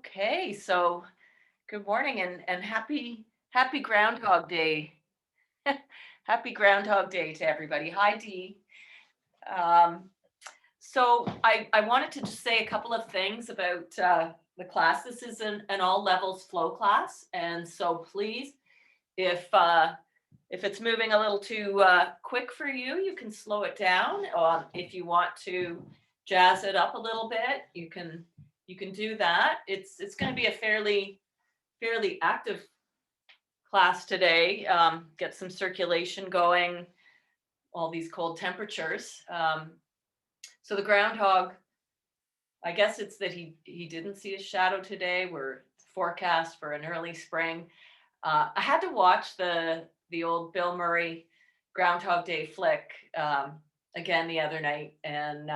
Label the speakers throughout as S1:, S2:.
S1: Okay, so good morning and happy Groundhog Day. Happy Groundhog Day to everybody. Hi Dee. Um, so I wanted to just say a couple of things about the class. This is an all levels flow class, and so please, if uh, if it's moving a little too quick for you, you can slow it down. If you want to jazz it up a little bit, you can do that. It's going to be a fairly active class today. Get some circulation going, all these cold temperatures. So the groundhog, I guess it's that he didn't see a shadow today. We're forecast for an early spring. I had to watch the old Bill Murray Groundhog Day flick again the other night, and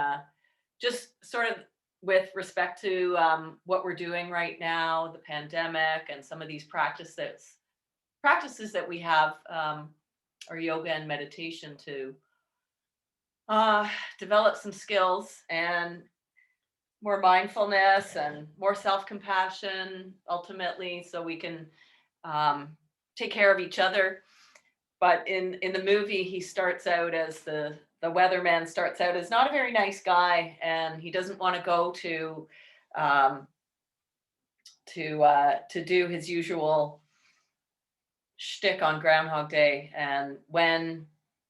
S1: just sort of with respect to what we're doing right now, the pandemic, and some of these practices that we have, or yoga and meditation to develop some skills and more mindfulness and more self-compassion ultimately, so we can um, take care of each other. But in the movie, he starts out as the weatherman starts out as not a very nice guy, and he doesn't want to go um, to do his usual shtick on Groundhog Day. And when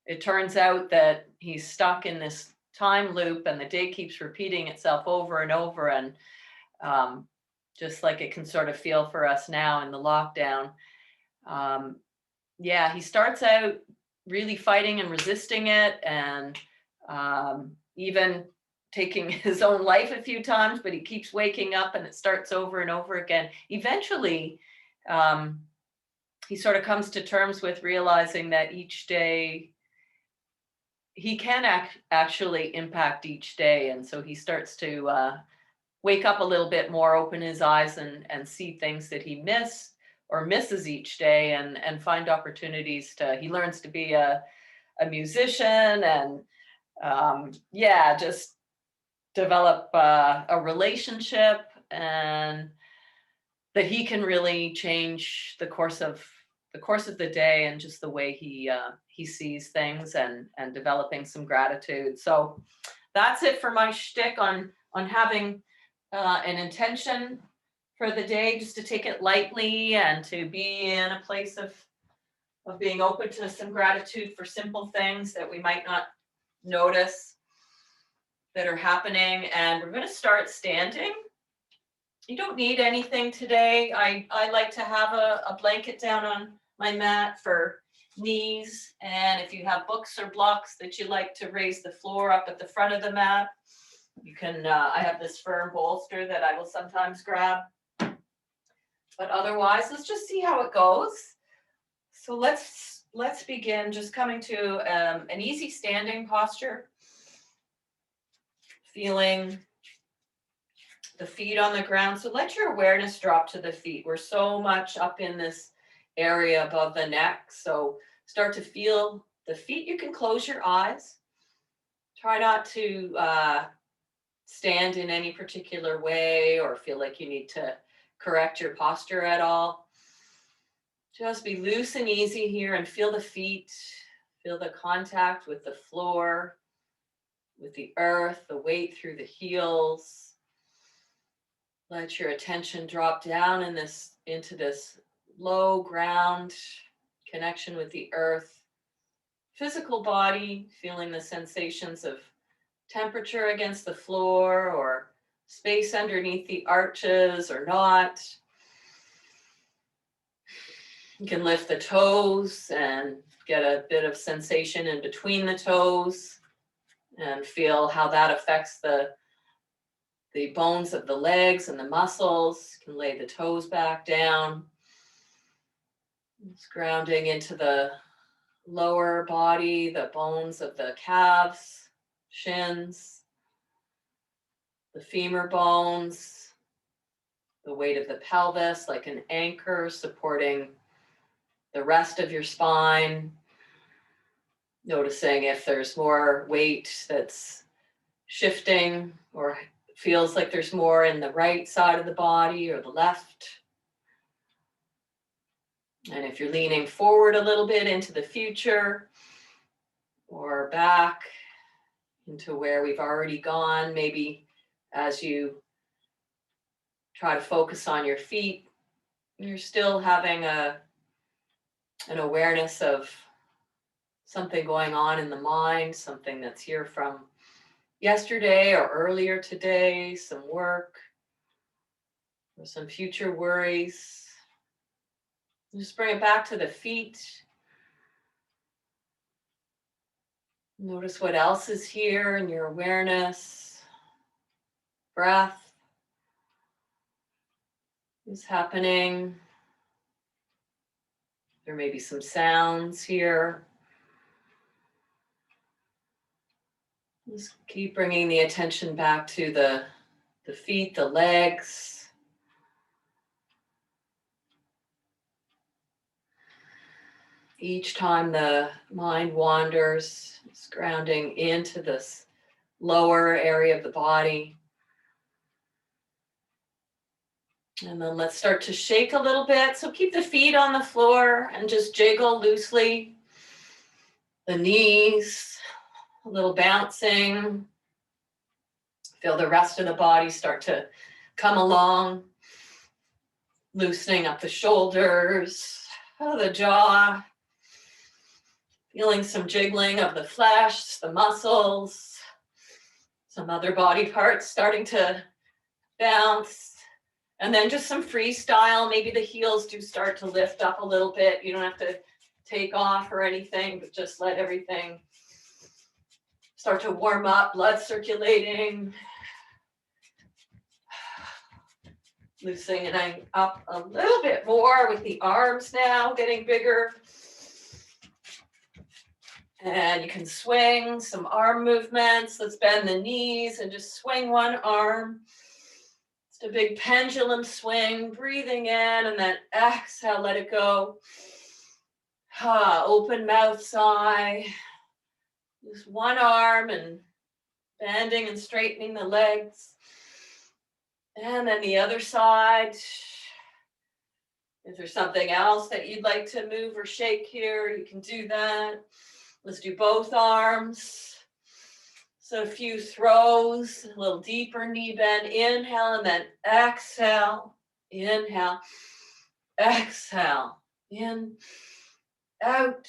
S1: it turns out that he's stuck in this time loop and the day keeps repeating itself over and over, and um, just like it can sort of feel for us now in the lockdown, um, yeah, he starts out really fighting and resisting it, and even taking his own life a few times, but he keeps waking up and it starts over and over again. Eventually, um, he sort of comes to terms with realizing that each day he can actually impact each day. And so he starts to wake up a little bit more, open his eyes, and see things that he missed or misses each day, and find opportunities to, he learns to be a musician, and yeah, just develop a relationship, and that he can really change the course of the day, and just the way he sees things, and developing some gratitude. So that's it for my shtick on having an intention for the day, just to take it lightly and to be in a place of being open to some gratitude for simple things that we might not notice that are happening. And we're going to start standing. You don't need anything today. I like to have a blanket down on my mat for knees. And if you have books or blocks that you like to raise the floor up at the front of the mat, you can, I have this firm bolster that I will sometimes grab. But otherwise, let's just see how it goes. So let's begin just coming to an easy standing posture, feeling the feet on the ground. So let your awareness drop to the feet. We're so much up in this area above the neck. So start to feel the feet. You can close your eyes. Try not to stand in any particular way or feel like you need to correct your posture at all. Just be loose and easy here, and feel the feet, feel the contact with the floor, with the earth, the weight through the heels. Let your attention drop down into this low ground connection with the earth. Physical body, feeling the sensations of temperature against the floor, or space underneath the arches or not. You can lift the toes and get a bit of sensation in between the toes, and feel how that affects the bones of the legs and the muscles. You can lay the toes back down. It's grounding into the lower body, the bones of the calves, shins, the femur bones, the weight of the pelvis like an anchor supporting the rest of your spine. Noticing if there's more weight that's shifting or feels like there's more in the right side of the body or the left. And if you're leaning forward a little bit into the future or back into where we've already gone, maybe as you try to focus on your feet, you're still having an awareness of something going on in the mind, something that's here from yesterday or earlier today, some work or some future worries. Just bring it back to the feet. Notice what else is here in your awareness. Breath is happening. There may be some sounds here. Just keep bringing the attention back to the feet, the legs. Each time the mind wanders, it's grounding into this lower area of the body. And then let's start to shake a little bit. So keep the feet on the floor and just jiggle loosely. The knees, a little bouncing. Feel the rest of the body start to come along. Loosening up the shoulders, the jaw. Feeling some jiggling of the flesh, the muscles. Some other body parts starting to bounce. And then just some freestyle. Maybe the heels do start to lift up a little bit. You don't have to take off or anything, but just let everything start to warm up, blood circulating. Loosening up a little bit more with the arms now getting bigger. And you can swing some arm movements. Let's bend the knees and just swing one arm. Just a big pendulum swing, breathing in and then exhale, let it go. Open mouth sigh. Just one arm and bending and straightening the legs. And then the other side. If there's something else that you'd like to move or shake here, you can do that. Let's do both arms. So a few throws, a little deeper knee bend. Inhale and then exhale. Inhale, exhale. In, out,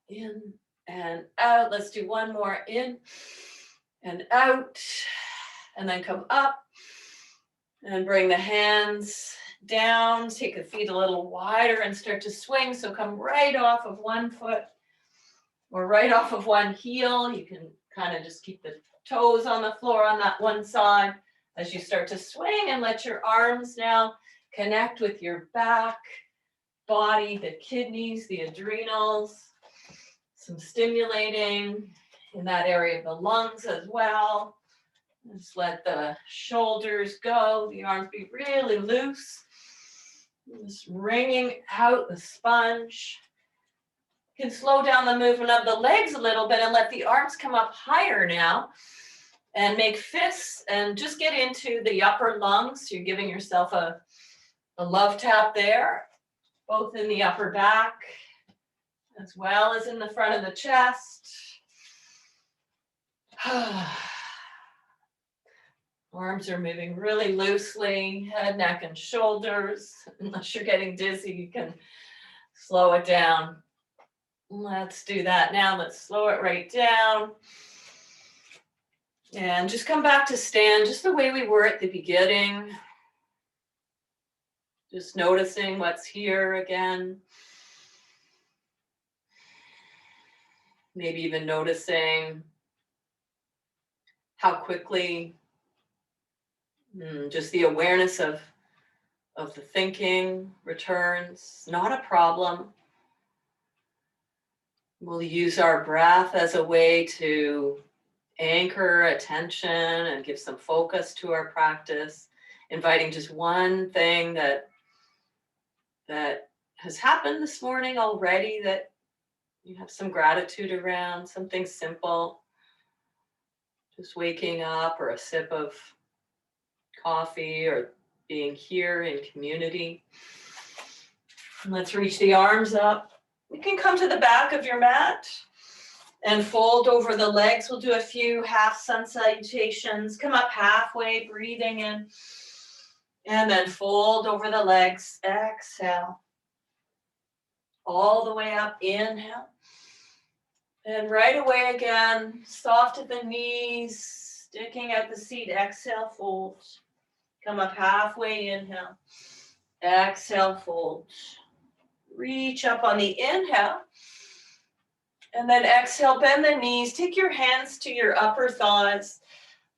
S1: in, and out. Let's do one more. In and out. And then come up. And bring the hands down. Take the feet a little wider and start to swing. So come right off of one foot or right off of one heel. You can kind of just keep the toes on the floor on that one side as you start to swing, and let your arms now connect with your back, body, the kidneys, the adrenals. Some stimulating in that area of the lungs as well. Just let the shoulders go, the arms be really loose. Just wringing out the sponge. You can slow down the movement of the legs a little bit and let the arms come up higher now. And make fists and just get into the upper lungs. You're giving yourself a love tap there, both in the upper back as well as in the front of the chest. Arms are moving really loosely, head, neck, and shoulders. Unless you're getting dizzy, you can slow it down. Let's do that now. Let's slow it right down. And just come back to stand just the way we were at the beginning. Just noticing what's here again. Maybe even noticing how quickly just the awareness of the thinking returns. Not a problem. We'll use our breath as a way to anchor attention and give some focus to our practice, inviting just one thing that has happened this morning already that you have some gratitude around, something simple, just waking up or a sip of coffee or being here in community. Let's reach the arms up. You can come to the back of your mat and fold over the legs. We'll do a few half sun salutations. Come up halfway, breathing in. And then fold over the legs. Exhale. All the way up. Inhale. And right away again, soft at the knees, sticking out the seat. Exhale, fold. Come up halfway. Inhale. Exhale, fold. Reach up on the inhale. And then exhale, bend the knees. Take your hands to your upper thighs.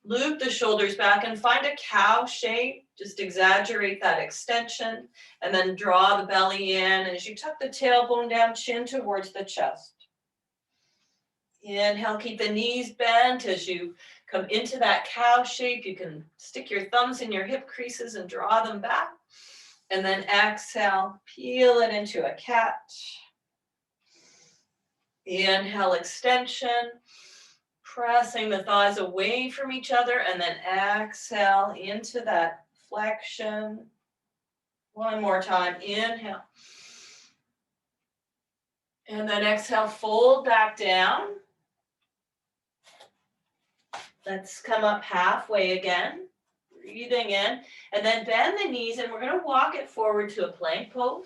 S1: Loop the shoulders back and find a cow shape. Just exaggerate that extension. And then draw the belly in. As you tuck the tailbone down, chin towards the chest. Inhale, keep the knees bent. As you come into that cow shape, you can stick your thumbs in your hip creases and draw them back. And then exhale, peel it into a cat. Inhale, extension, pressing the thighs away from each other, and then exhale into that flexion. One more time, inhale. And then exhale, fold back down. Let's come up halfway again, breathing in, and then bend the knees, and we're going to walk it forward to a plank pose.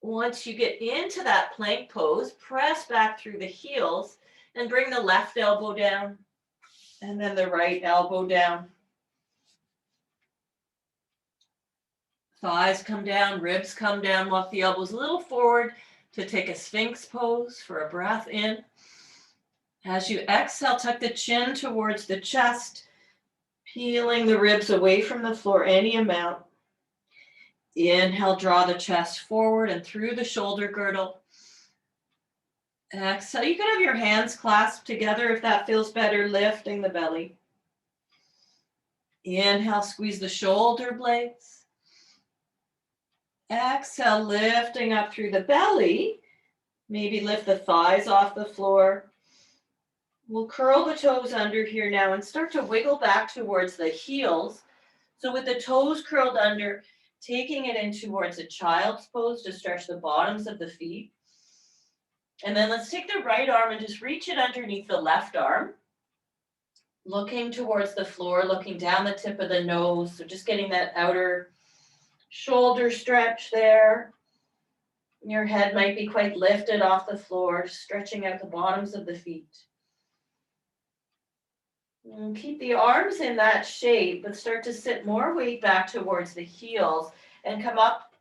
S1: Once you get into that plank pose, press back through the heels and bring the left elbow down and then the right elbow down. Thighs come down, ribs come down, walk the elbows a little forward to take a Sphinx pose for a breath in. As you exhale, tuck the chin towards the chest, peeling the ribs away from the floor any amount. Inhale, draw the chest forward and through the shoulder girdle. Exhale, you can have your hands clasped together if that feels better, lifting the belly. Inhale, squeeze the shoulder blades. Exhale, lifting up through the belly. Maybe lift the thighs off the floor. We'll curl the toes under here now and start to wiggle back towards the heels. So with the toes curled under, taking it in towards a child's pose to stretch the bottoms of the feet. And then let's take the right arm and just reach it underneath the left arm. Looking towards the floor, looking down the tip of the nose. So just getting that outer shoulder stretch there. Your head might be quite lifted off the floor, stretching out the bottoms of the feet. And keep the arms in that shape, but start to sit more weight back towards the heels and come up.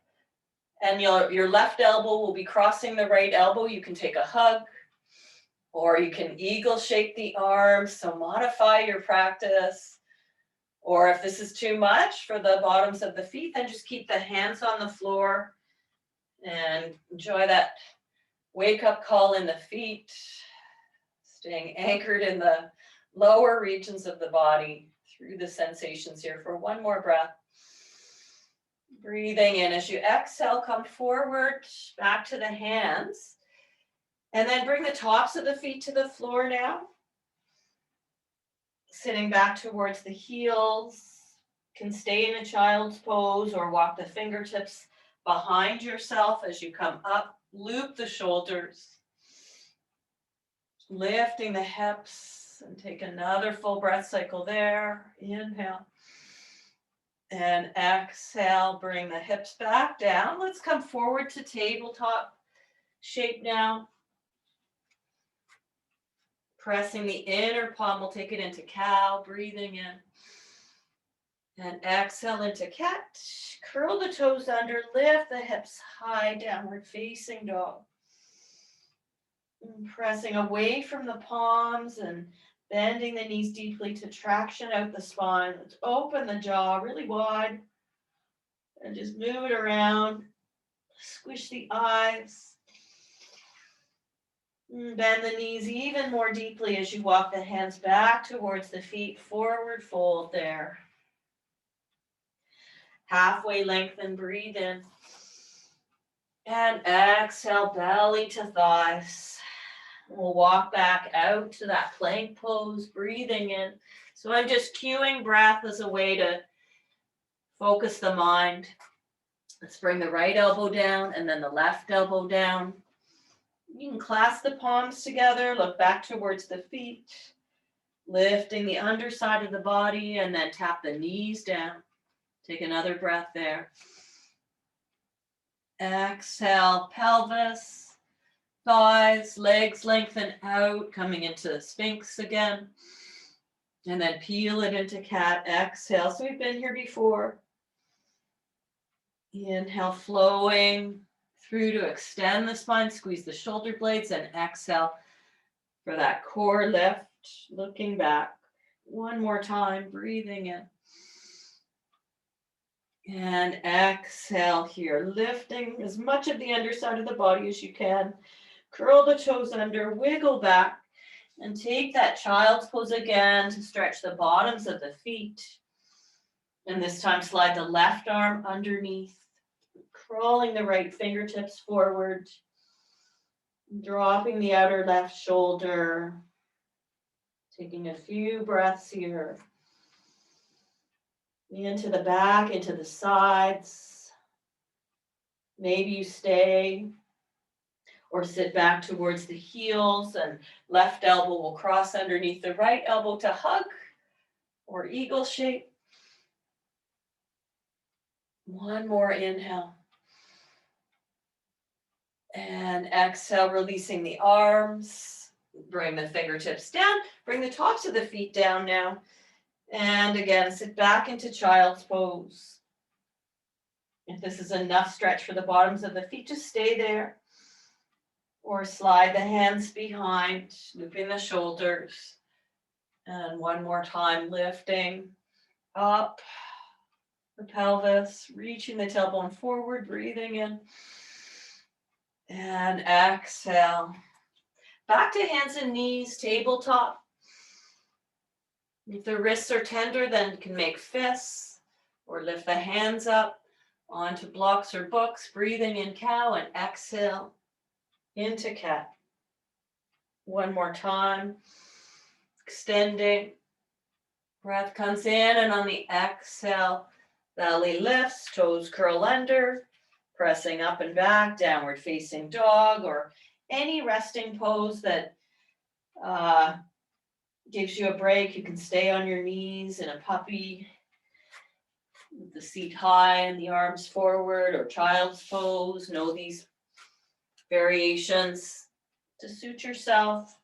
S1: And your left elbow will be crossing the right elbow. You can take a hug, or you can eagle shake the arms. So modify your practice. Or if this is too much for the bottoms of the feet, then just keep the hands on the floor and enjoy that wake up call in the feet, staying anchored in the lower regions of the body through the sensations here for one more breath. Breathing in. As you exhale, come forward, back to the hands. And then bring the tops of the feet to the floor now. Sitting back towards the heels. Can stay in a child's pose or walk the fingertips behind yourself as you come up. Loop the shoulders. Lifting the hips. And take another full breath cycle there. Inhale. And exhale, bring the hips back down. Let's come forward to tabletop shape now. Pressing the inner palm, we'll take it into cow, breathing in. And exhale into cat. Curl the toes under, lift the hips high, downward facing dog. And pressing away from the palms and bending the knees deeply to traction out the spine. Let's open the jaw really wide and just move it around. Squish the eyes. And bend the knees even more deeply as you walk the hands back towards the feet. Forward fold there. Halfway lengthen, breathe in. And exhale, belly to thighs.
S2: We'll walk back out to that plank pose, breathing in. So I'm just cueing breath as a way to focus the mind. Let's bring the right elbow down and then the left elbow down. You can clasp the palms together, look back towards the feet, lifting the underside of the body, and then tap the knees down. Take another breath there. Exhale, pelvis, thighs, legs lengthen out, coming into Sphinx again. And then peel it into cat. Exhale. So we've been here before. Inhale, flowing through to extend the spine, squeeze the shoulder blades, and exhale for that core lift, looking back. One more time, breathing in. And exhale here, lifting as much of the underside of the body as you can. Curl the toes under, wiggle back, and take that child's pose again to stretch the bottoms of the feet. And this time slide the left arm underneath, crawling the right fingertips forward, dropping the outer left shoulder, taking a few breaths here. Into the back, into the sides. Maybe you stay or sit back towards the heels, and left elbow will cross underneath the right elbow to hug or eagle shape. One more inhale. And exhale, releasing the arms. Bring the fingertips down. Bring the tops of the feet down now. And again, sit back into child's pose. If this is enough stretch for the bottoms of the feet, just stay there. Or slide the hands behind, looping the shoulders. And one more time, lifting up the pelvis, reaching the tailbone forward, breathing in. And exhale. Back to hands and knees, tabletop. If the wrists are tender, then you can make fists or lift the hands up onto blocks or books, breathing in cow and exhale into cat. One more time, extending. Breath comes in, and on the exhale, belly lifts, toes curl under, pressing up and back, downward facing dog, or any resting pose that gives you a break. You can stay on your knees in a puppy, with the seat high and the arms forward, or child's pose. Know these variations to suit yourself.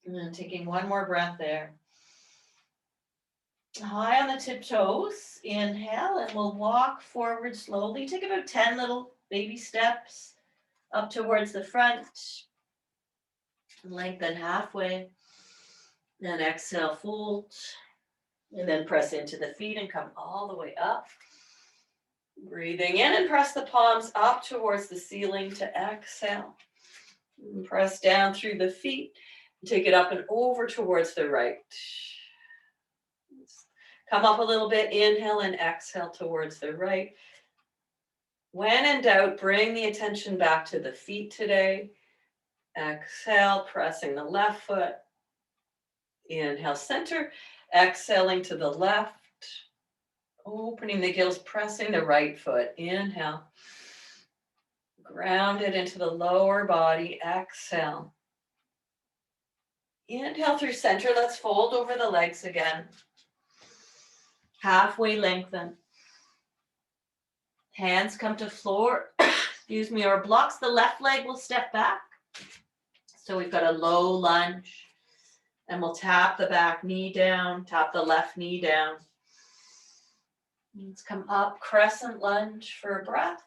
S2: And then taking one more breath there. High on the tiptoes, inhale, and we'll walk forward slowly. Take about 10 little baby steps up towards the front. Lengthen halfway. Then exhale, fold. And then press into the feet and come all the way up. Breathing in and press the palms up towards the ceiling to exhale. And press down through the feet. Take it up and over towards the right. Come up a little bit, inhale and exhale towards the right. When in doubt, bring the attention back to the feet today. Exhale, pressing the left foot. Inhale, center. Exhaling to the left. Opening the gills, pressing the right foot. Inhale. Ground it into the lower body. Exhale. Inhale through center. Let's fold over the legs again. Halfway lengthen. Hands come to floor, excuse me, or blocks. The left leg will step back. So we've got a low lunge. And we'll tap the back knee down, tap the left knee down. Let's come up, crescent lunge for a breath.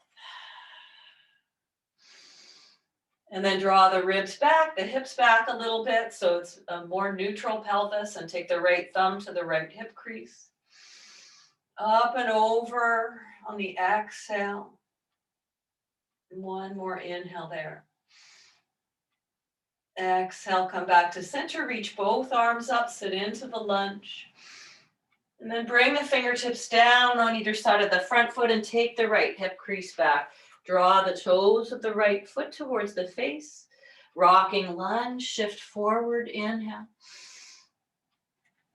S2: And then draw the ribs back, the hips back a little bit, so it's a more neutral pelvis, and take the right thumb to the right hip crease. Up and over on the exhale. One more inhale there. Exhale, come back to center, reach both arms up, sit into the lunge. And then bring the fingertips down on either side of the front foot and take the right hip crease back. Draw the toes of the right foot towards the face. Rocking lunge, shift forward, inhale.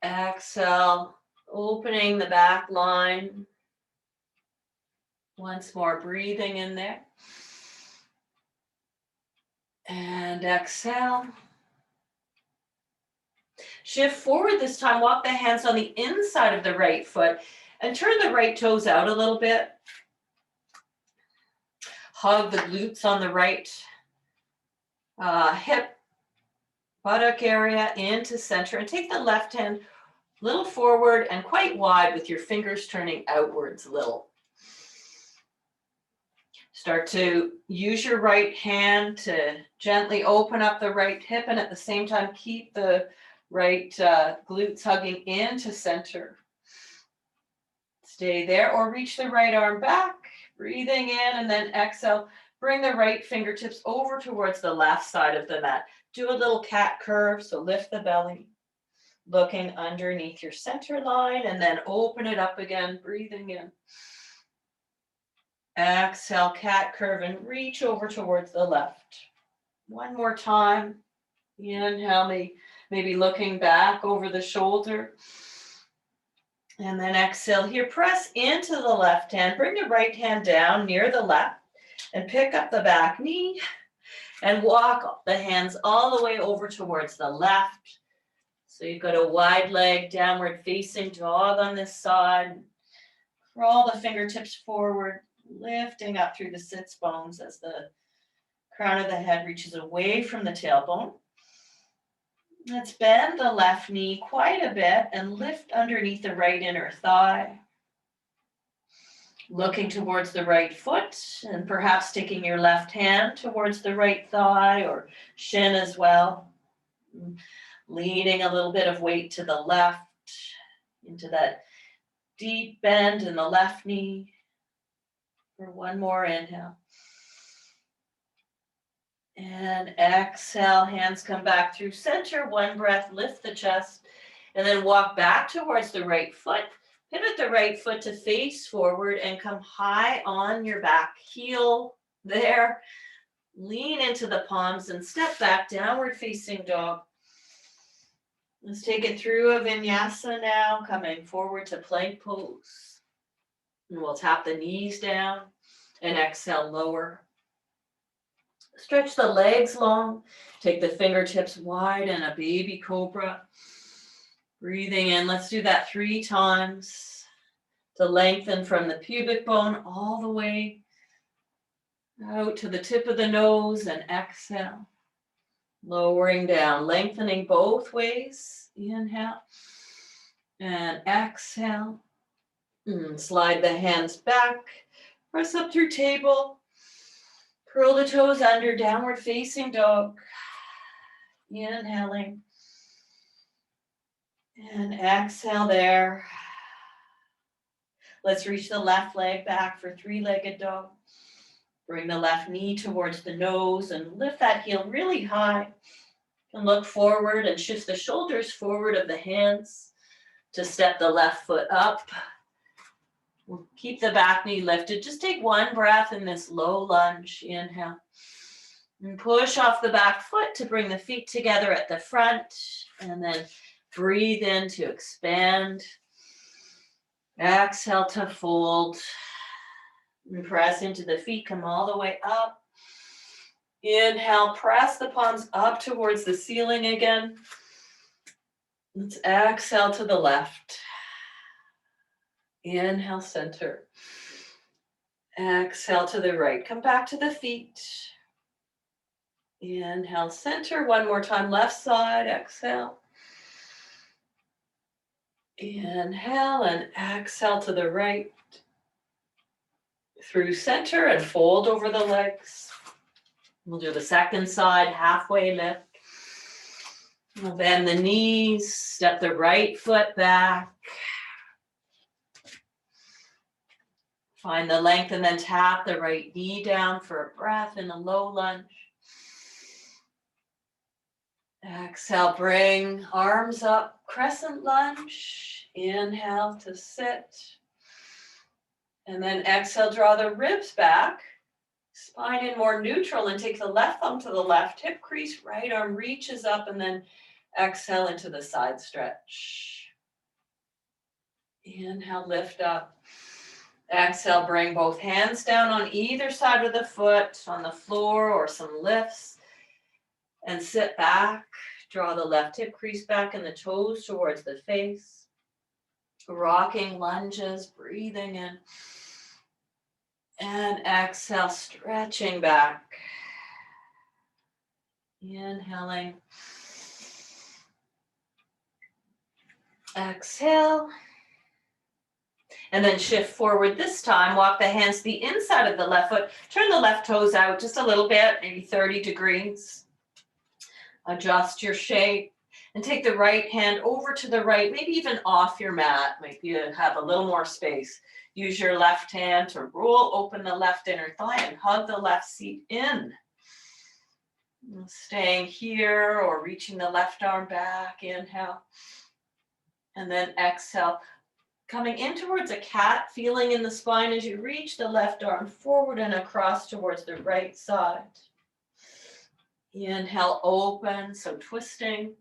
S2: Exhale, opening the back line. Once more, breathing in there. And exhale. Shift forward this time, walk the hands on the inside of the right foot and turn the right toes out a little bit. Hug the glutes on the right hip, buttock area into center, and take the left hand a little forward and quite wide with your fingers turning outwards a little. Start to use your right hand to gently open up the right hip, and at the same time keep the right glutes hugging into center. Stay there or reach the right arm back, breathing in, and then exhale. Bring the right fingertips over towards the left side of the mat. Do a little cat curve, so lift the belly, looking underneath your center line, and then open it up again, breathing in. Exhale, cat curve, and reach over towards the left. One more time. Inhale, maybe looking back over the shoulder. And then exhale here, press into the left hand, bring the right hand down near the left and pick up the back knee and walk the hands all the way over towards the left. So you've got a wide leg, downward facing dog on this side. Crawl the fingertips forward, lifting up through the sits bones as the crown of the head reaches away from the tailbone. Let's bend the left knee quite a bit and lift underneath the right inner thigh. Looking towards the right foot and perhaps taking your left hand towards the right thigh or shin as well. Leaning a little bit of weight to the left into that deep bend in the left knee. For one more inhale. And exhale, hands come back through center. One breath, lift the chest, and then walk back towards the right foot. Pivot the right foot to face forward and come high on your back heel there. Lean into the palms and step back, downward facing dog. Let's take it through a vinyasa now, coming forward to plank pose. And we'll tap the knees down and exhale, lower. Stretch the legs long, take the fingertips wide in a baby cobra. Breathing in, let's do that 3 times to lengthen from the pubic bone all the way out to the tip of the nose and exhale. Lowering down, lengthening both ways. Inhale and exhale. Slide the hands back, press up through table. Curl the toes under, downward facing dog. Inhaling. And exhale there. Let's reach the left leg back for 3-legged dog. Bring the left knee towards the nose and lift that heel really high. And look forward and shift the shoulders forward of the hands to step the left foot up. We'll keep the back knee lifted. Just take one breath in this low lunge. Inhale. And push off the back foot to bring the feet together at the front. And then breathe in to expand. Exhale to fold. And press into the feet. Come all the way up. Inhale. Press the palms up towards the ceiling again. Let's exhale to the left. Inhale, center. Exhale to the right. Come back to the feet. Inhale, center. One more time, left side. Exhale. Inhale and exhale to the right. Through center and fold over the legs. We'll do the second side, halfway lift. We'll bend the knees, step the right foot back. Find the length and then tap the right knee down for a breath in a low lunge. Exhale, bring arms up, crescent lunge. Inhale to sit. And then exhale, draw the ribs back. Spine in more neutral, and take the left thumb to the left hip crease, right arm reaches up, and then exhale into the side stretch. Inhale, lift up. Exhale, bring both hands down on either side of the foot, on the floor, or some lifts. And sit back. Draw the left hip crease back and the toes towards the face. Rocking lunges, breathing in. And exhale, stretching back. Inhaling. Exhale. And then shift forward this time. Walk the hands to the inside of the left foot. Turn the left toes out just a little bit, maybe 30 degrees. Adjust your shape. And take the right hand over to the right, maybe even off your mat. Maybe you have a little more space. Use your left hand to roll open the left inner thigh and hug the left seat in. Staying here or reaching the left arm back. Inhale. And then exhale. Coming in towards a cat, feeling in the spine as you reach the left arm forward and across towards the right side. Inhale, open, so twisting.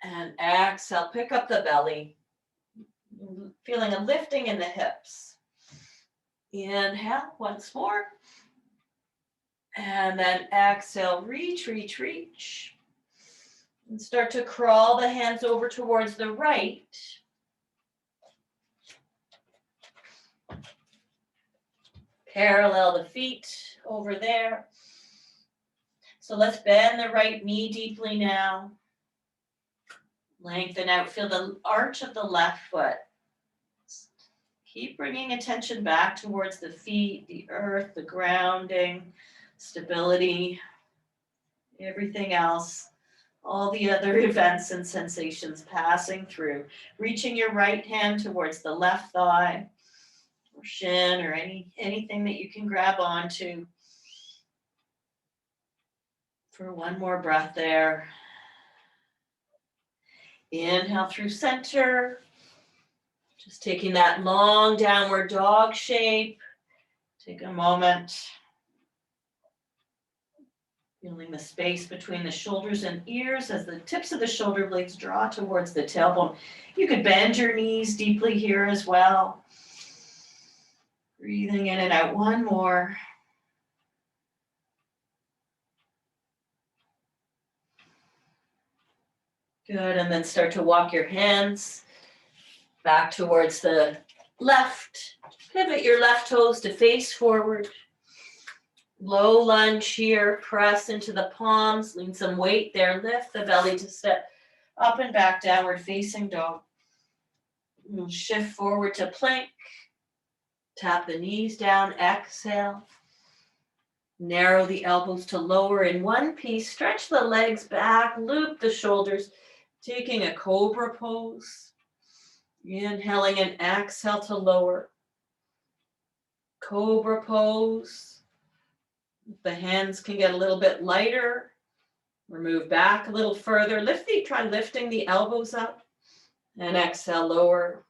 S2: And exhale, pick up the belly. Feeling a lifting in the hips. Inhale, once more. And then exhale, reach, reach, reach. And start to crawl the hands over towards the right. Parallel the feet over there. So let's bend the right knee deeply now. Lengthen out, feel the arch of the left foot. Keep bringing attention back towards the feet, the earth, the grounding, stability, everything else. All the other events and sensations passing through. Reaching your right hand towards the left thigh or shin or anything that you can grab onto. For one more breath there. Inhale through center. Just taking that long downward dog shape. Take a moment. Feeling the space between the shoulders and ears as the tips of the shoulder blades draw towards the tailbone. You could bend your knees deeply here as well. Breathing in and out. One more. Good, and then start to walk your hands back towards the left. Pivot your left toes to face forward. Low lunge here, press into the palms, lean some weight there, lift the belly to step up and back, downward facing dog. We'll shift forward to plank. Tap the knees down, exhale. Narrow the elbows to lower in one piece, stretch the legs back, loop the shoulders. Taking a cobra pose. Inhaling and exhale to lower. Cobra pose. The hands can get a little bit lighter. Or move back a little further. Try lifting the elbows up. And exhale, lower.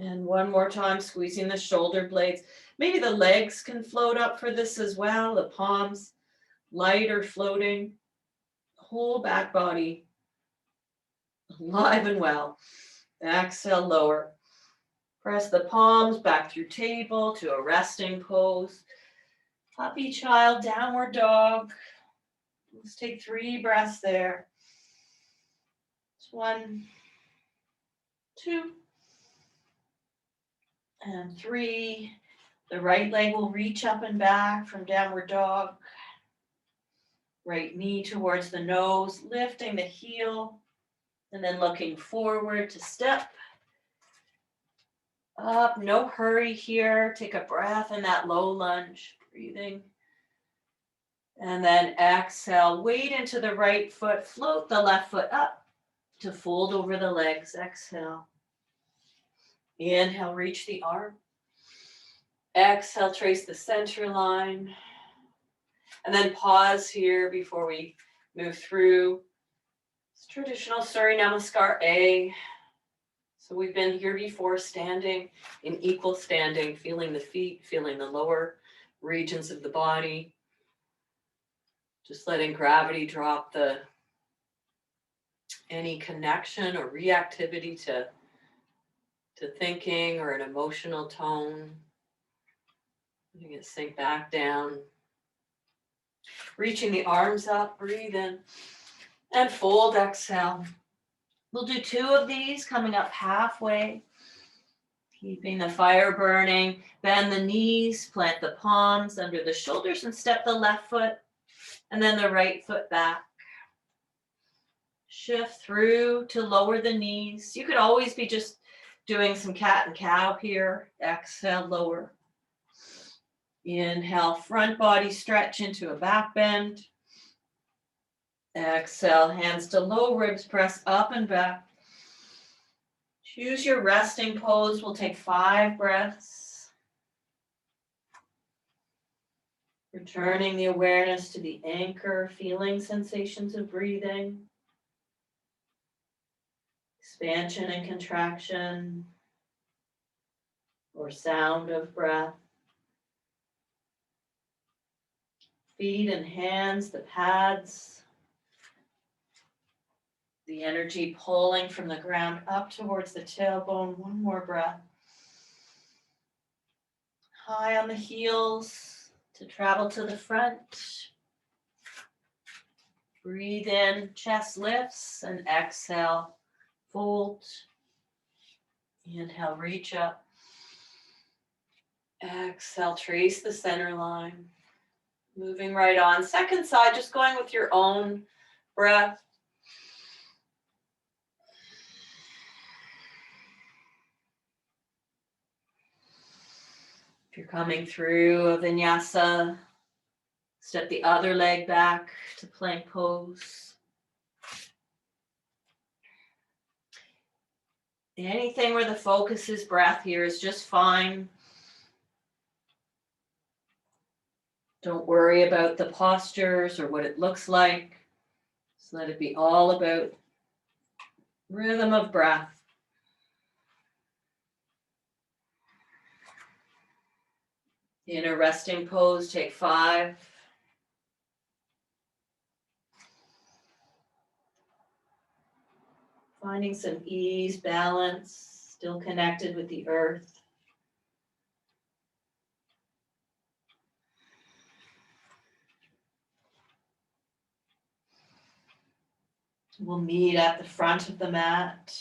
S2: And one more time, squeezing the shoulder blades. Maybe the legs can float up for this as well. The palms light or floating. Whole back body alive and well. Exhale, lower. Press the palms back through table to a resting pose. Puppy child, downward dog. Let's take 3 breaths there. 1, 2, and 3. The right leg will reach up and back from downward dog. Right knee towards the nose, lifting the heel. And then looking forward to step up. No hurry here. Take a breath in that low lunge. Breathing. And then exhale. Weight into the right foot. Float the left foot up to fold over the legs. Exhale. Inhale. Reach the arm. Exhale. Trace the center line. And then pause here before we move through. Traditional Surya Namaskar A. So we've been here before, standing in equal standing, feeling the feet, feeling the lower
S1: regions of the body. Just letting gravity drop any connection or reactivity to thinking or an emotional tone. Letting it sink back down. Reaching the arms up, breathe in, and fold, exhale. We'll do 2 of these, coming up halfway. Keeping the fire burning. Bend the knees, plant the palms under the shoulders, and step the left foot and then the right foot back. Shift through to lower the knees. You could always be just doing some cat and cow here. Exhale, lower. Inhale, front body stretch into a back bend. Exhale, hands to low ribs, press up and back. Choose your resting pose. We'll take 5 breaths. Returning the awareness to the anchor, feeling sensations of breathing. Expansion and contraction, or sound of breath. Feet and hands, the pads. The energy pulling from the ground up towards the tailbone. 1 more breath. High on the heels to travel to the front. Breathe in, chest lifts, and exhale, fold. Inhale, reach up. Exhale, trace the center line. Moving right on. Second side, just going with your own breath. If you're coming through a vinyasa, step the other leg back to plank pose. Anything where the focus is breath here is just fine. Don't worry about the postures or what it looks like. Just let it be all about rhythm of breath. In a resting pose, take 5. Finding some ease, balance, still connected with the earth. We'll meet at the front of the mat.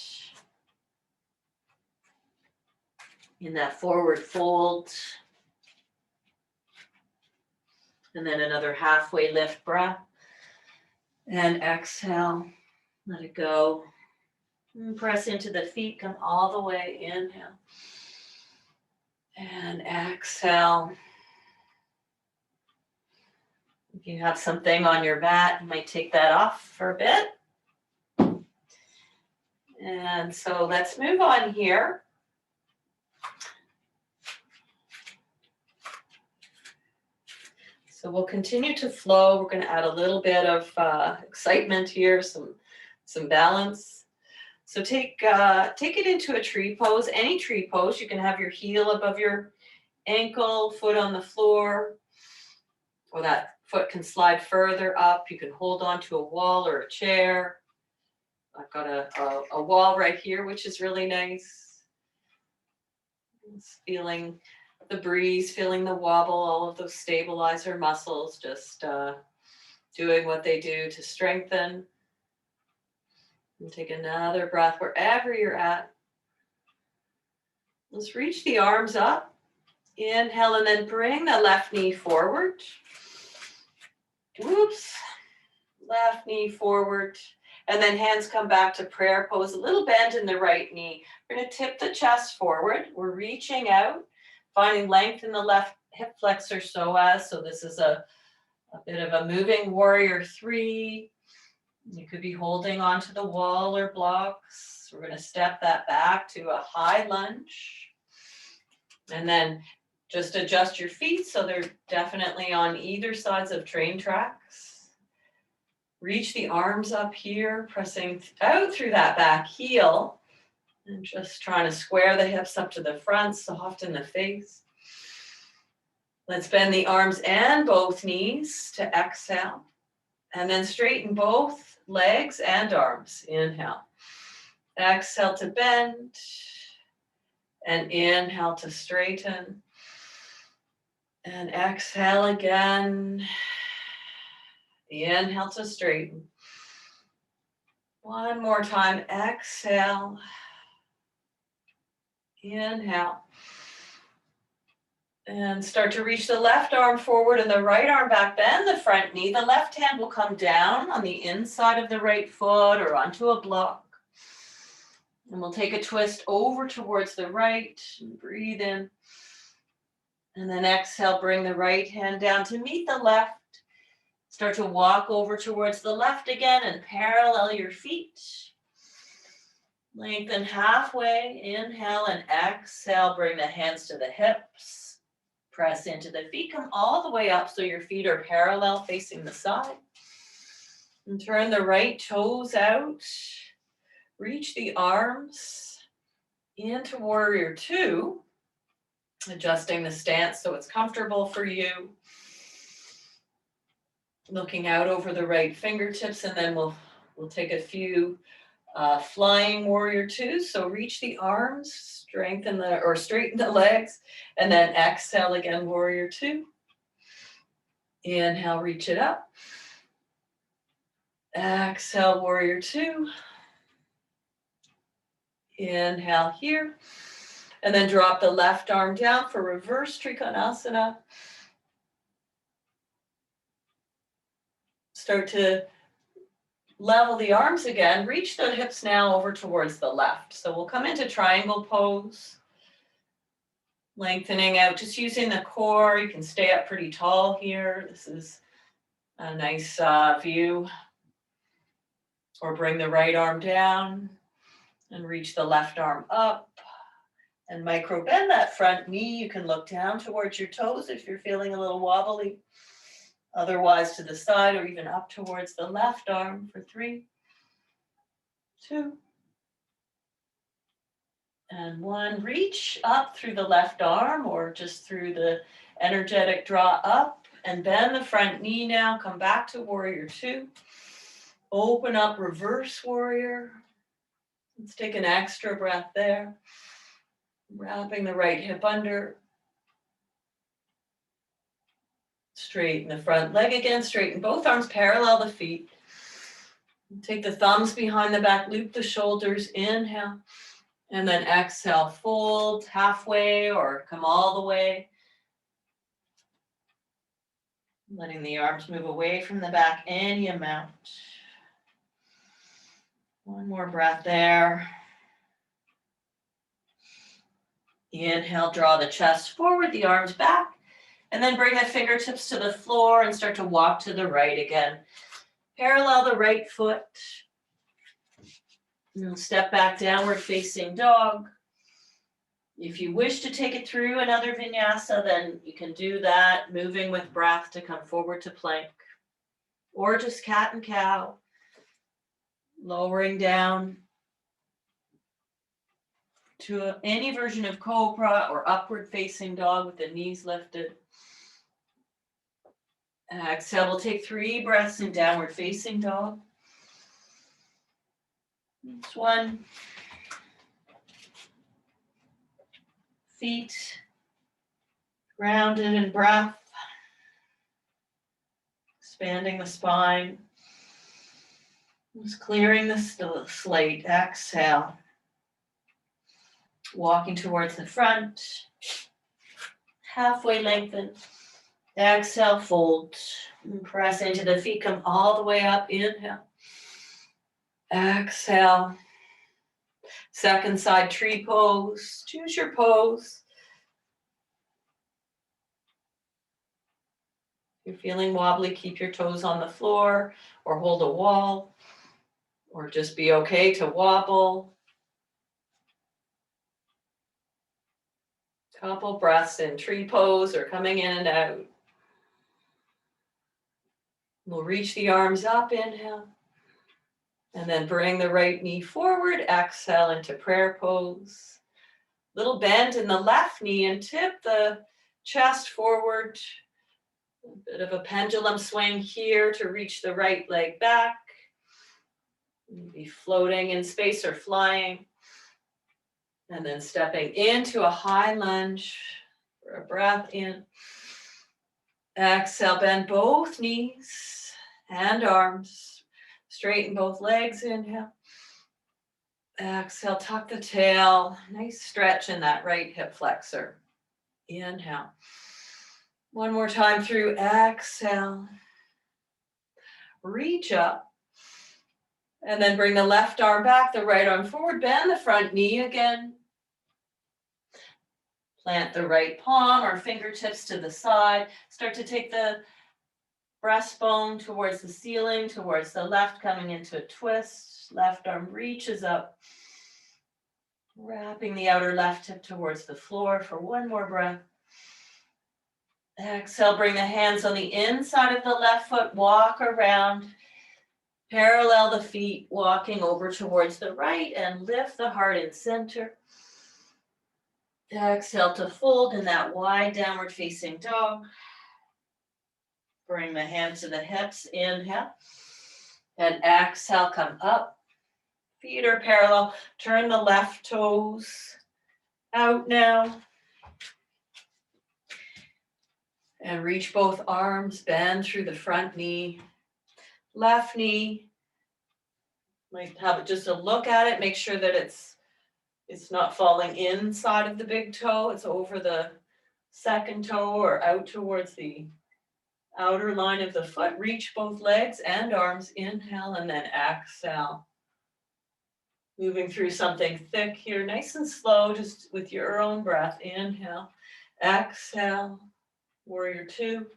S1: In that forward fold. And then another halfway lift breath. And exhale, let it go. And press into the feet, come all the way, inhale. And exhale. If you have something on your mat, you might take that off for a bit. And so let's move on here. So we'll continue to flow. We're going to add a little bit of excitement here, some balance. So take it into a tree pose, any tree pose. You can have your heel above your ankle, foot on the floor, or that foot can slide further up. You can hold onto a wall or a chair. I've got a wall right here, which is really nice. Just feeling the breeze, feeling the wobble, all of those stabilizer muscles, just doing what they do to strengthen. And take another breath wherever you're at. Let's reach the arms up. Inhale, and then bring the left knee forward. Whoops. Left knee forward. And then hands come back to prayer pose, a little bend in the right knee. We're going to tip the chest forward. We're reaching out, finding length in the left hip flexor psoas. So this is a bit of a moving warrior 3. You could be holding onto the wall or blocks. We're going to step that back to a high lunge. And then just adjust your feet so they're definitely on either sides of train tracks. Reach the arms up here, pressing out through that back heel. And just trying to square the hips up to the front, soft in the face.
S2: Let's bend the arms and both knees to exhale. And then straighten both legs and arms. Inhale. Exhale to bend. And inhale to straighten. And exhale again. Inhale to straighten. One more time. Exhale. Inhale. And start to reach the left arm forward and the right arm back. Bend the front knee. The left hand will come down on the inside of the right foot or onto a block. And we'll take a twist over towards the right. Breathe in. And then exhale, bring the right hand down to meet the left. Start to walk over towards the left again and parallel your feet. Lengthen halfway. Inhale and exhale. Bring the hands to the hips. Press into the feet. Come all the way up so your feet are parallel facing the side. And turn the right toes out. Reach the arms into warrior two. Adjusting the stance so it's comfortable for you. Looking out over the right fingertips, and then we'll take a few flying warrior twos. So reach the arms, straighten the legs, and then exhale again, warrior two. Inhale, reach it up. Exhale, warrior two. Inhale here. And then drop the left arm down for reverse Trikonasana. Start to level the arms again. Reach the hips now over towards the left. So we'll come into triangle pose. Lengthening out, just using the core. You can stay up pretty tall here. This is a nice view. Or bring the right arm down and reach the left arm up. And micro bend that front knee. You can look down towards your toes if you're feeling a little wobbly. Otherwise to the side or even up towards the left arm for 3, 2, and 1. Reach up through the left arm or just through the energetic draw up and bend the front knee now. Come back to warrior two. Open up reverse warrior. Let's take an extra breath there. Wrapping the right hip under. Straighten the front leg again. Straighten both arms, parallel the feet. Take the thumbs behind the back, loop the shoulders. Inhale. And then exhale, fold halfway or come all the way. Letting the arms move away from the back any amount. One more breath there. Inhale, draw the chest forward, the arms back, and then bring the fingertips to the floor and start to walk to the right again. Parallel the right foot. And step back, downward facing dog. If you wish to take it through another vinyasa, then you can do that, moving with breath to come forward to plank. Or just cat and cow, lowering down to any version of cobra or upward facing dog with the knees lifted. Exhale, we'll take 3 breaths in downward facing dog. Next one. Feet grounded in breath. Expanding the spine. Just clearing the slate. Exhale. Walking towards the front. Halfway lengthen. Exhale, fold. And press into the feet. Come all the way up. Inhale. Exhale. Second side tree pose. Choose your pose. If you're feeling wobbly, keep your toes on the floor or hold a wall. Or just be okay to wobble. Couple breaths in tree pose or coming in and out. We'll reach the arms up, inhale. And then bring the right knee forward, exhale into prayer pose. Little bend in the left knee and tip the chest forward. A bit of a pendulum swing here to reach the right leg back. Maybe floating in space or flying. And then stepping into a high lunge for a breath in. Exhale, bend both knees and arms. Straighten both legs, inhale. Exhale, tuck the tail. Nice stretch in that right hip flexor. Inhale. One more time through, exhale. Reach up. And then bring the left arm back, the right arm forward. Bend the front knee again. Plant the right palm or fingertips to the side. Start to take the breastbone towards the ceiling, towards the left, coming into a twist. Left arm reaches up. Wrapping the outer left hip towards the floor for one more breath. Exhale, bring the hands on the inside of the left foot, walk around. Parallel the feet, walking over towards the right and lift the heart in center. Exhale to fold in that wide downward facing dog. Bring the hands to the hips, inhale. And exhale, come up. Feet are parallel. Turn the left toes out now. And reach both arms, bend through the front knee. Left knee. Might have just a look at it. Make sure that it's not falling inside of the big toe. It's over the second toe or out towards the outer line of the foot. Reach both legs and arms. Inhale and then exhale. Moving through something thick here, nice and slow, just with your own breath. Inhale, exhale, warrior two.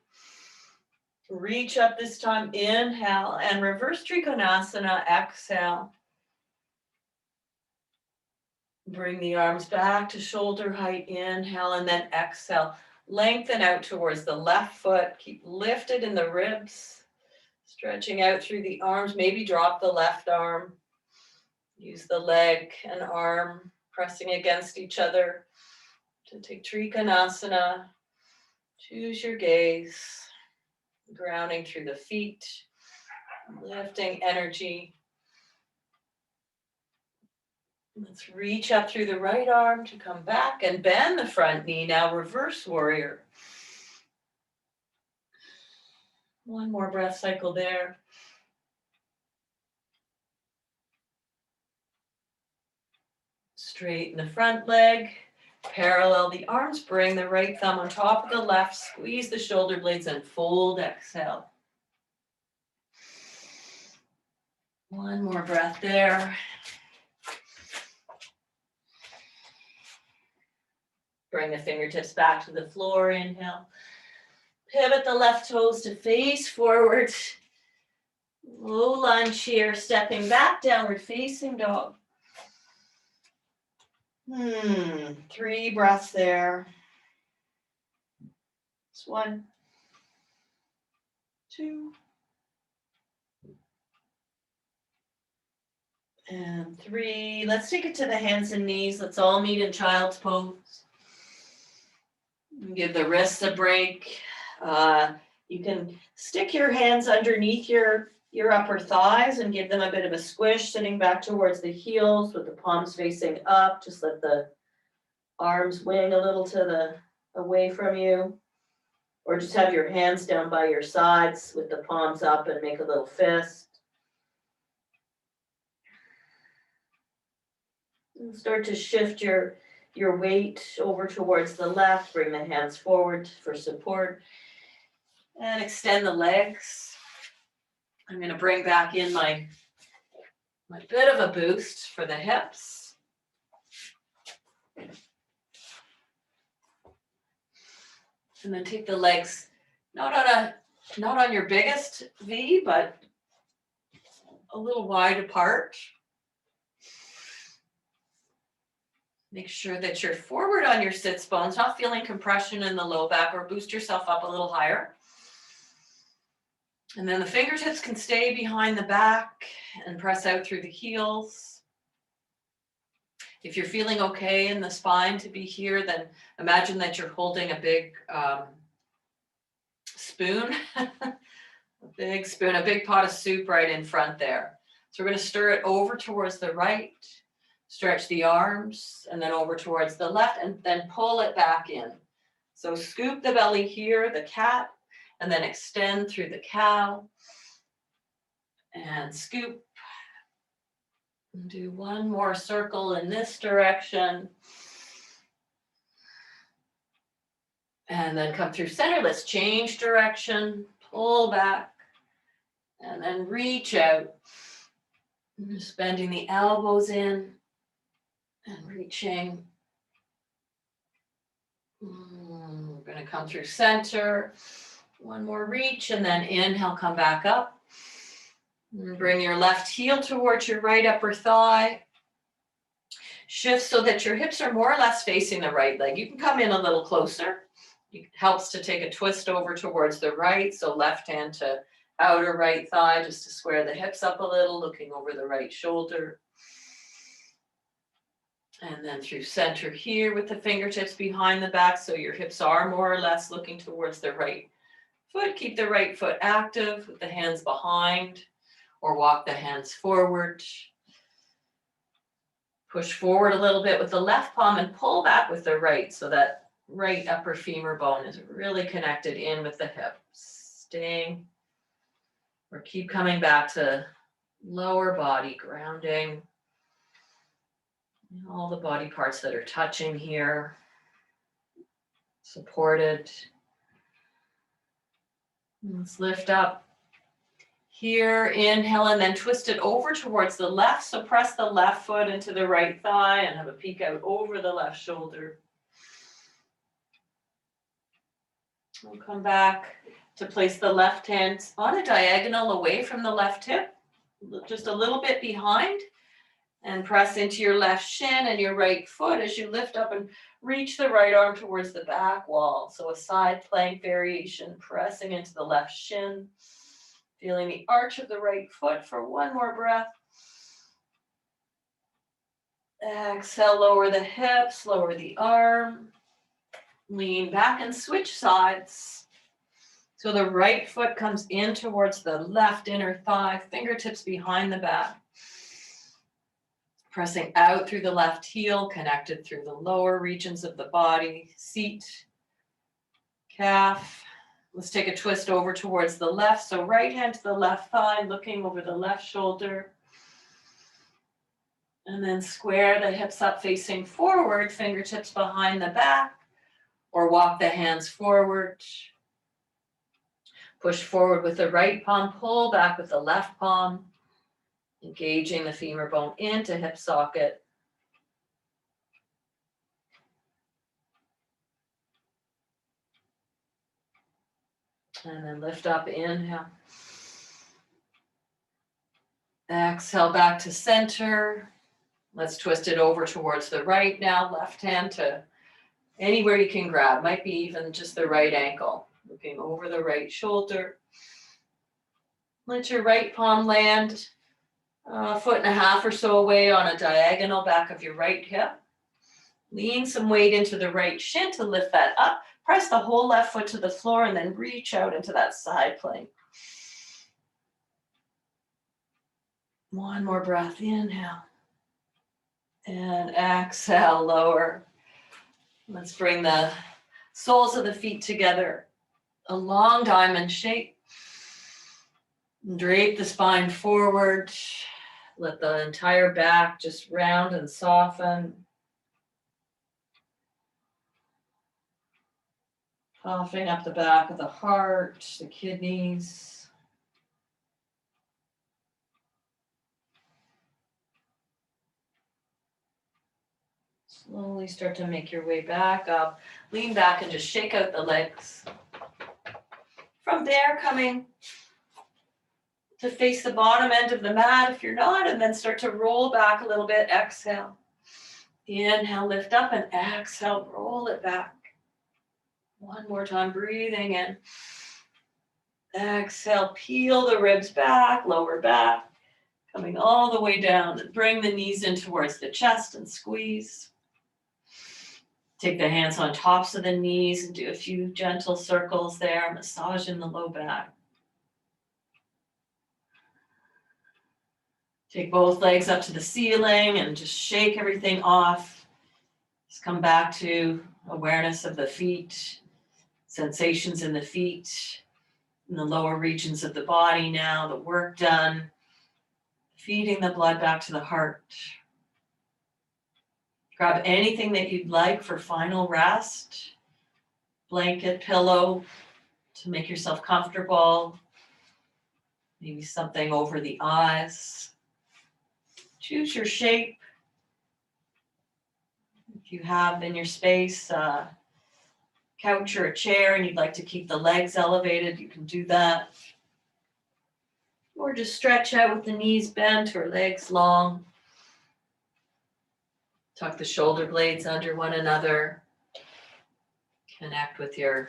S2: Reach up this time, inhale, and reverse Trikonasana, exhale. Bring the arms back to shoulder height, inhale, and then exhale. Lengthen out towards the left foot, keep lifted in the ribs, stretching out through the arms, maybe drop the left arm. Use the leg and arm pressing against each other to take Trikonasana. Choose your gaze, grounding through the feet, lifting energy. Let's reach up through the right arm to come back and bend the front knee. Now reverse warrior. One more breath cycle there. Straighten the front leg, parallel the arms, bring the right thumb on top of the left, squeeze the shoulder blades and fold, exhale. One more breath there. Bring the fingertips back to the floor, inhale. Pivot the left toes to face forward. Low lunge here, stepping back, downward facing dog. 3 breaths there. It's 1, 2, and 3. Let's take it to the hands and knees. Let's all meet in child's pose. Give the wrists a break. You can stick your hands underneath your upper thighs and give them a bit of a squish, sitting back towards the heels with the palms facing up. Just let the arms wing a little away from you. Or just have your hands down by your sides with the palms up and make a little fist. And start to shift your weight over towards the left. Bring the hands forward for support. And extend the legs. I'm going to bring back in my bit of a boost for the hips. And then take the legs, not on your biggest V, but a little wide apart. Make sure that you're forward on your sits bones, not feeling compression in the low back, or boost yourself up a little higher. And then the fingertips can stay behind the back and press out through the heels.
S1: If you're feeling okay in the spine to be here, then imagine that you're holding a big spoon, a big pot of soup right in front there. So we're going to stir it over towards the right, stretch the arms, and then over towards the left, and then pull it back in. So scoop the belly here, the cat, and then extend through the cow, and scoop. And do one more circle in this direction. And then come through center. Let's change direction, pull back, and then reach out. Just bending the elbows in and reaching. We're going to come through center. One more reach, and then inhale, come back up. And bring your left heel towards your right upper thigh. Shift so that your hips are more or less facing the right leg. You can come in a little closer. It helps to take a twist over towards the right. So left hand to outer right thigh, just to square the hips up a little, looking over the right shoulder. And then through center here with the fingertips behind the back, so your hips are more or less looking towards the right foot. Keep the right foot active with the hands behind, or walk the hands forward. Push forward a little bit with the left palm and pull back with the right, so that right upper femur bone is really connected in with the hip. Staying, or keep coming back to lower body grounding. All the body parts that are touching here, supported. Let's lift up. Here, inhale, and then twist it over towards the left. So press the left foot into the right thigh and have a peek out over the left shoulder. We'll come back to place the left hand on a diagonal away from the left hip, just a little bit behind, and press into your left shin and your right foot as you lift up and reach the right arm towards the back wall. So a side plank variation, pressing into the left shin. Feeling the arch of the right foot for one more breath. Exhale, lower the hips, lower the arm. Lean back and switch sides. So the right foot comes in towards the left inner thigh, fingertips behind the back. Pressing out through the left heel, connected through the lower regions of the body, seat, calf. Let's take a twist over towards the left. So right hand to the left thigh, looking over the left shoulder. And then square the hips up facing forward, fingertips behind the back, or walk the hands forward. Push forward with the right palm, pull back with the left palm, engaging the femur bone into hip socket. And then lift up, inhale. Exhale back to center. Let's twist it over towards the right now. Left hand to anywhere you can grab. Might be even just the right ankle. Looking over the right shoulder. Let your right palm land a foot and a half or so away on a diagonal back of your right hip. Lean some weight into the right shin to lift that up. Press the whole left foot to the floor and then reach out into that side plank. One more breath, inhale. And exhale, lower. Let's bring the soles of the feet together. A long diamond shape. Drape the spine forward. Let the entire back just round and soften. Puffing up the back of the heart, the kidneys. Slowly start to make your way back up. Lean back and just shake out the legs. From there, coming to face the bottom end of the mat if you're not, and then start to roll back a little bit. Exhale. Inhale, lift up, and exhale, roll it back. One more time, breathing in. Exhale, peel the ribs back, lower back.
S2: Coming all the way down and bring the knees in towards the chest and squeeze. Take the hands on tops of the knees and do a few gentle circles there, massaging the low back. Take both legs up to the ceiling and just shake everything off. Just come back to awareness of the feet, sensations in the feet, in the lower regions of the body now, the work done, feeding the blood back to the heart. Grab anything that you'd like for final rest. Blanket, pillow to make yourself comfortable. Maybe something over the eyes. Choose your shape. If you have in your space a couch or a chair and you'd like to keep the legs elevated, you can do that. Or just stretch out with the knees bent or legs long. Tuck the shoulder blades under one another. Connect with your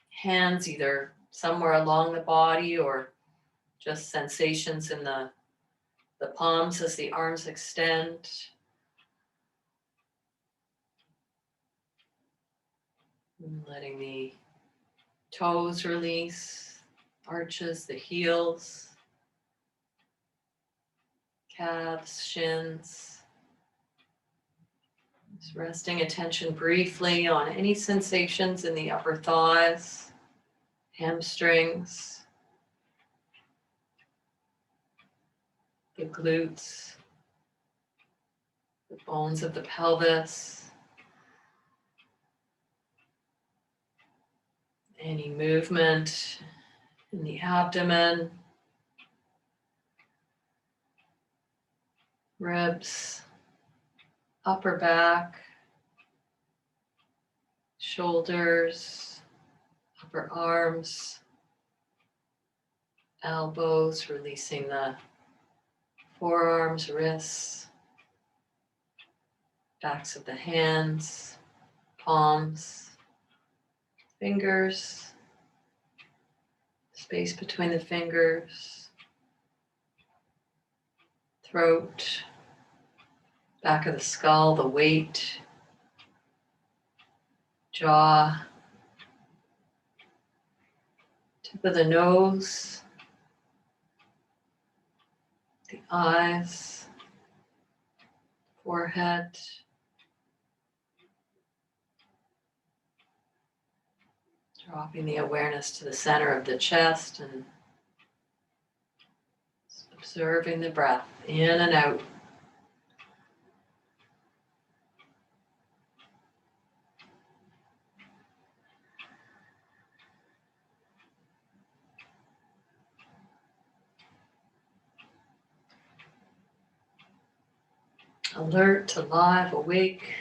S2: hands either somewhere along the body or just sensations in the palms as the arms extend. And letting the toes release, arches, the heels, calves, shins. Just resting attention briefly on any sensations in the upper thighs, hamstrings, the glutes, the bones of the pelvis, any movement in the abdomen, ribs, upper back, shoulders, upper arms, elbows, releasing the forearms, wrists, backs of the hands, palms, fingers, space between the fingers, throat, back of the skull, the weight, jaw, tip of the nose, the eyes, forehead, dropping the awareness to the center of the chest and observing the breath in and out. Alert, alive, awake,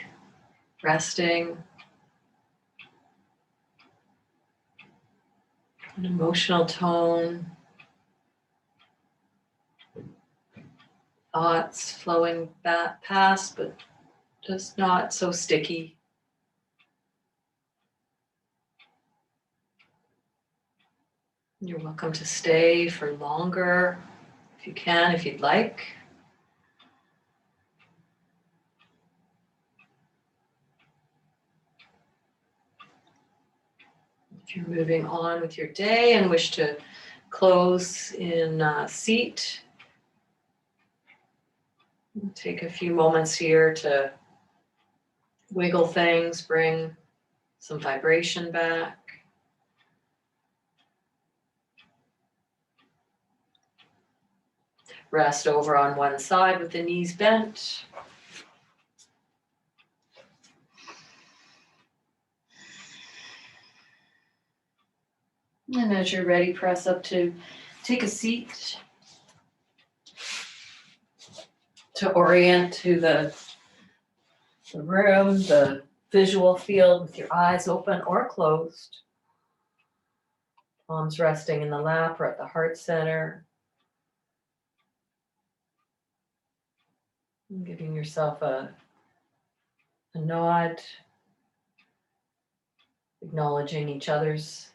S2: resting. An emotional tone. Thoughts flowing back past, but just not so sticky. You're welcome to stay for longer if you can, if you'd like. If you're moving on with your day and wish to close in a seat, take a few moments here to wiggle things, bring some vibration back. Rest over on one side with the knees bent. And as you're ready, press up to take a seat. To orient to the room, the visual field with your eyes open or closed. Palms resting in the lap or at the heart center. And giving yourself a nod, acknowledging each other's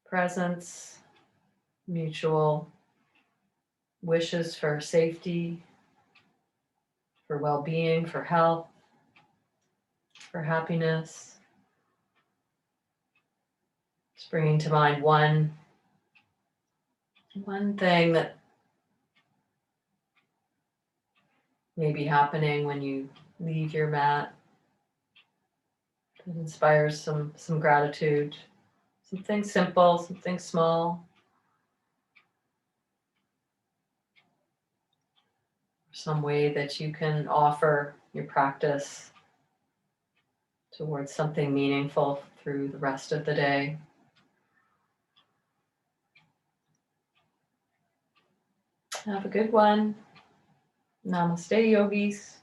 S1: presence, mutual wishes for safety, for well-being, for health, for happiness. Just bringing to mind one thing that may be happening when you leave your mat that inspires some gratitude. Something simple, something small. Some way that you can offer your practice towards something meaningful through the rest of the day. Have a good one. Namaste, yogis.